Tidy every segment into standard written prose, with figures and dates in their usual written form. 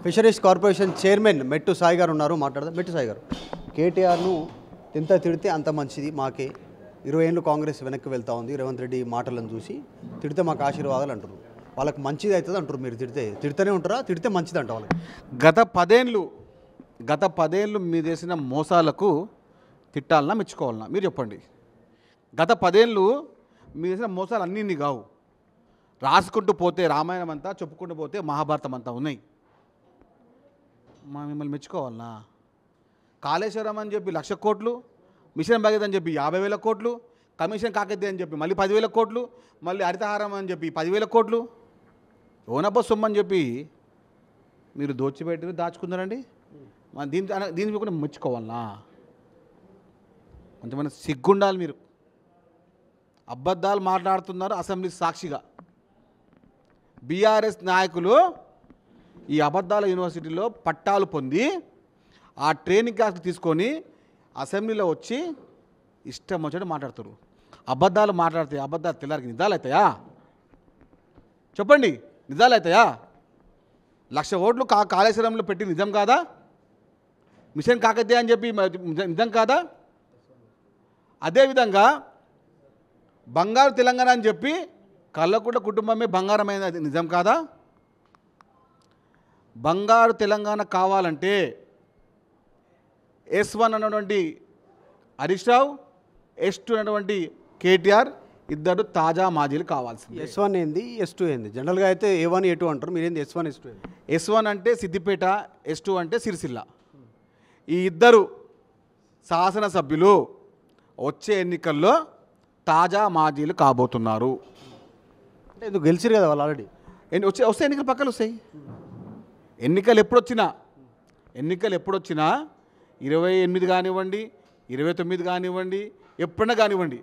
Fisheries corporation chairman మెట్టు సాయి గారు ఉన్నారు, మాట్లాడదాం. మెట్టు సాయి గారు, కేటీఆర్ను ఎంత తిడితే అంత మంచిది, మాకే 20 ఏళ్ళు కాంగ్రెస్ వెనక్కి వెళ్తూ ఉంది, రేవంత్ రెడ్డి మాటలను చూసి తిడితే మాకు ఆశీర్వాదాలు అంటారు. వాళ్ళకి మంచిది అవుతుంది అంటారు, మీరు తిడితేనే ఉంటారా? తిడితే మంచిది అంట వాళ్ళకి. గత పదేళ్ళు మీరు చేసిన మోసాలకు తిట్టాలన్నా మెచ్చుకోవాలన్నా మీరు చెప్పండి. గత 10 ఏళ్ళు మీరు చేసిన మోసాలు అన్నీ కావు, రాసుకుంటూ పోతే రామాయణం అంతా, చెప్పుకుంటూ పోతే మహాభారతం అంతా ఉన్నాయి. మిమ్మల్ని మెచ్చుకోవాలన్నా? కాళేశ్వరం అని చెప్పి 1,00,000 కోట్లు, మిషన్ భగీరథ అని చెప్పి 50,000 కోట్లు, కమిషన్ కాకతీ అని చెప్పి మళ్ళీ 10,000 కోట్లు, మళ్ళీ హరితహారం అని చెప్పి 10,000 కోట్లు, ఓనబ్బ సొమ్ము అని చెప్పి మీరు దోచిపెట్టి దాచుకున్నారండి. దీని కూడా మెచ్చుకోవాలన్నా? కొంచెమైనా సిగ్గుండాలి. మీరు అబద్ధాలు మాట్లాడుతున్నారు అసెంబ్లీ సాక్షిగా. బీఆర్ఎస్ నాయకులు ఈ అబద్ధాల యూనివర్సిటీలో పట్టాలు పొంది ఆ ట్రైనింగ్ క్లాస్కి తీసుకొని అసెంబ్లీలో వచ్చి ఇష్టం వచ్చేట్టు మాట్లాడుతారు. అబద్ధాలు మాట్లాడితే అబద్ధాలు తెల్లారికి నిజాలు అవుతాయా? చెప్పండి, నిజాలు అవుతాయా? 1,00,000 ఓట్లు కాళేశ్వరంలో పెట్టి నిజం కాదా? మిషన్ కాకతీయ అని చెప్పి నిజం కాదా? అదేవిధంగా బంగారు తెలంగాణ అని చెప్పి కల్లకుంట కుటుంబమే బంగారమైనది, అది నిజం కాదా? బంగారు తెలంగాణ కావాలంటే S1 అన్నటువంటి హరీష్ రావు, S2 అన్నటువంటి కేటీఆర్ ఇద్దరు తాజా మాజీలు కావాల్సింది. S1 ఏంది, S2 ఏంది? జనరల్గా అయితే A1 A2 అంటారు, మీరేంది S1 S2 ఏంది? S1 అంటే సిద్దిపేట, S2 అంటే సిరిసిల్ల. ఈ ఇద్దరు శాసనసభ్యులు వచ్చే ఎన్నికల్లో తాజా మాజీలు కాబోతున్నారు. అంటే ఎందుకు గెలిచిరు కదా వాళ్ళు ఆల్రెడీ. వస్తే ఎన్నికలు పక్కలు వస్తాయి. ఎన్నికలు ఎప్పుడొచ్చినా 28 కానివ్వండి, 29 కానివ్వండి, ఎప్పుడైనా కానివ్వండి,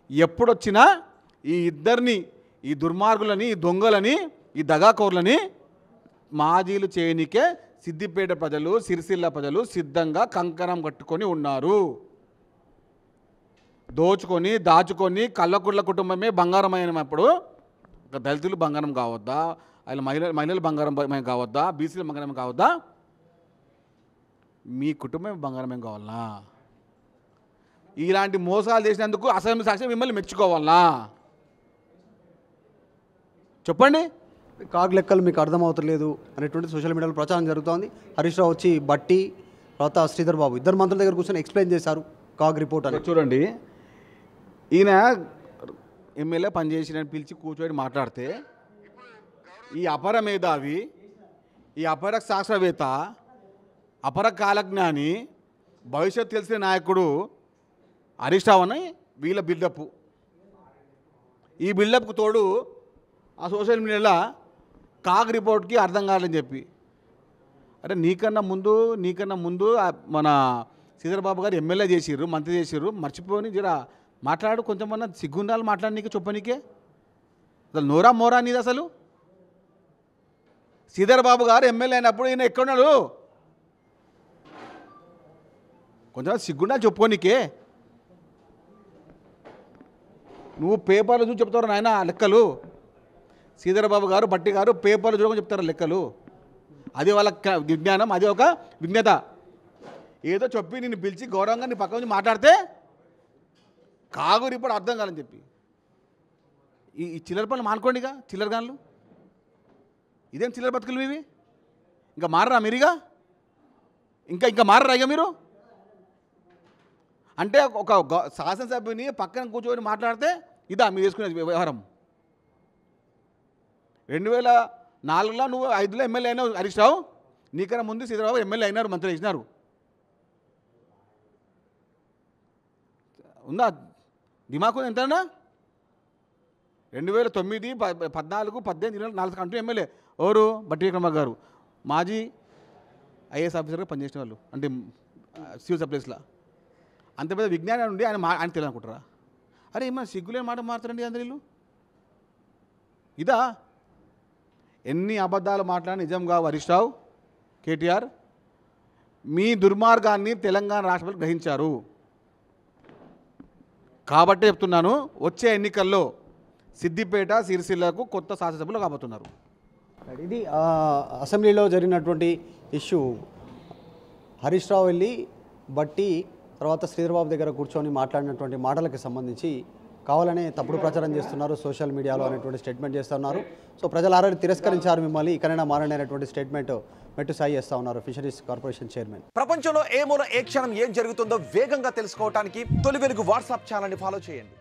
ఎప్పుడొచ్చినా ఈ ఇద్దరిని, ఈ దుర్మార్గులని, ఈ దొంగలని, ఈ దగాకోర్లని మాజీలు చేయనికే సిద్దిపేట ప్రజలు, సిరిసిల్ల ప్రజలు సిద్ధంగా కంకణం కట్టుకొని ఉన్నారు. దోచుకొని దాచుకొని కల్లకుట్ల కుటుంబమే బంగారమైనప్పుడు ఒక దళితులు బంగారం కావద్దా? ఆయన మహిళలు బంగారం కావద్దా? బీసీలు బంగారం కావద్దా? మీ కుటుంబం బంగారమేం కావాలనా? ఇలాంటి మోసాలు చేసినందుకు అసెంబ్లీ సాక్షి మిమ్మల్ని మెచ్చుకోవాలనా? చెప్పండి. కాగ్ లెక్కలు మీకు అర్థమవుతలేదు అనేటువంటి సోషల్ మీడియాలో ప్రచారం జరుగుతోంది. హరీష్ రావు వచ్చి బట్టి, తర్వాత శ్రీధర్ బాబు ఇద్దరు మంత్రుల దగ్గర కూర్చొని ఎక్స్ప్లెయిన్ చేశారు కాగ్ రిపోర్ట్ అని. చూడండి, ఈయన ఎమ్మెల్యే పనిచేసిన పిలిచి కూర్చొని మాట్లాడితే ఈ అపర మేధావి, ఈ అపర శాస్త్రవేత్త, అపర కాలజ్ఞాని, భవిష్యత్తు తెలిసిన నాయకుడు హరీష్ రావు అని వీళ్ళ బిల్డప్. ఈ బిల్డప్కు తోడు ఆ సోషల్ మీడియాలో కాగ్ రిపోర్ట్కి అర్థం కావాలని చెప్పి, అరే నీకన్నా ముందు మన శ్రీధర్ బాబు గారు ఎమ్మెల్యే చేసిర్రు, మంత్రి చేసిర్రు, మర్చిపోని జరా మాట్లాడు, కొంచెమన్నా సిగ్గుండాలి మాట్లాడనీకే, చెప్పనీకే. అసలు నోరా మోరా నీది అసలు? శ్రీధర్ బాబు గారు ఎమ్మెల్యే అయినప్పుడు ఈయన ఎక్కడున్నాడు? కొంచెం సిగ్గుండాలి చెప్పుకోనీకే. నువ్వు పేపర్లు చూసి చెప్తారు నాయన లెక్కలు. శ్రీధర్ బాబు గారు, బట్టి గారు పేపర్లు చూడకుండా చెప్తారు లెక్కలు. అది వాళ్ళ విజ్ఞానం, అది ఒక విజ్ఞత. ఏదో చెప్పి నిన్ను పిలిచి గౌరవంగా నీ పక్క నుంచి మాట్లాడితే కాగు రిపోర్ట్ అర్థం కాలని చెప్పి ఈ చిల్లర పనులు మానుకోండిగా. చిల్లర గాన్లు ఇదేం చిల్లర బతుకులు ఇవి? ఇంకా మారరా మీరుగా? ఇంకా మారరా ఇక మీరు? అంటే ఒక శాసనసభ్యుని పక్కన కూర్చొని మాట్లాడితే ఇదా మీరు చేసుకునే వ్యవహారం? 2004లో నువ్వు 5లో ఎమ్మెల్యే అయినావు హరీష్ రావు, నీకన్నా ముందు శ్రీధరబాబు ఎమ్మెల్యే అయినారు, మంత్రి చేసినారు. ఉందా దిమాకు ఎంతనా? 2009, 14, 18, 4 కంటూ ఎమ్మెల్యే ఎవరు? బట్టి విక్రమ గారు, మాజీ ఐఏఎస్ ఆఫీసర్గా పనిచేసిన వాళ్ళు, అంటే సివిల్ సప్లైస్లో. అంత పెద్ద విజ్ఞానం ఉండి ఆయన తెలియదు అనుకుంటారా? అరే ఏమన్నా సిగ్గులేని మాట మారుతారండి అందరిలో. ఇదా? ఎన్ని అబద్ధాలు మాట్లాడి నిజం కావు హరీష్ రావు, కేటీఆర్. మీ దుర్మార్గాన్ని తెలంగాణ రాష్ట్రపతి గ్రహించారు కాబట్టి చెప్తున్నాను, వచ్చే ఎన్నికల్లో సిద్దిపేట, సిరిసిల్లకు కొత్త శాసనసభ్యులు కాబోతున్నారు. ఇది అసెంబ్లీలో జరిగినటువంటి ఇష్యూ. హరీష్ రావు వెళ్ళి బట్టి తర్వాత శ్రీధర్బాబు దగ్గర కూర్చొని మాట్లాడినటువంటి మాటలకు సంబంధించి కావాలనే తప్పుడు ప్రచారం చేస్తున్నారు సోషల్ మీడియాలో అనేటువంటి స్టేట్మెంట్ చేస్తున్నారు. సో ప్రజలు ఆల్రెడీ తిరస్కరించారు మిమ్మల్ని, ఇకనైనా మారండి అనేటువంటి స్టేట్మెంట్ మెట్టు సాయి చేస్తూ ఉన్నారు, ఫిషరీస్ కార్పొరేషన్ చైర్మన్. ప్రపంచంలో ఏ మూల ఏ క్షణం ఏం జరుగుతుందో వేగంగా తెలుసుకోవడానికి తొలి వెలుగు వాట్సాప్ ఛానల్ని ఫాలో చేయండి.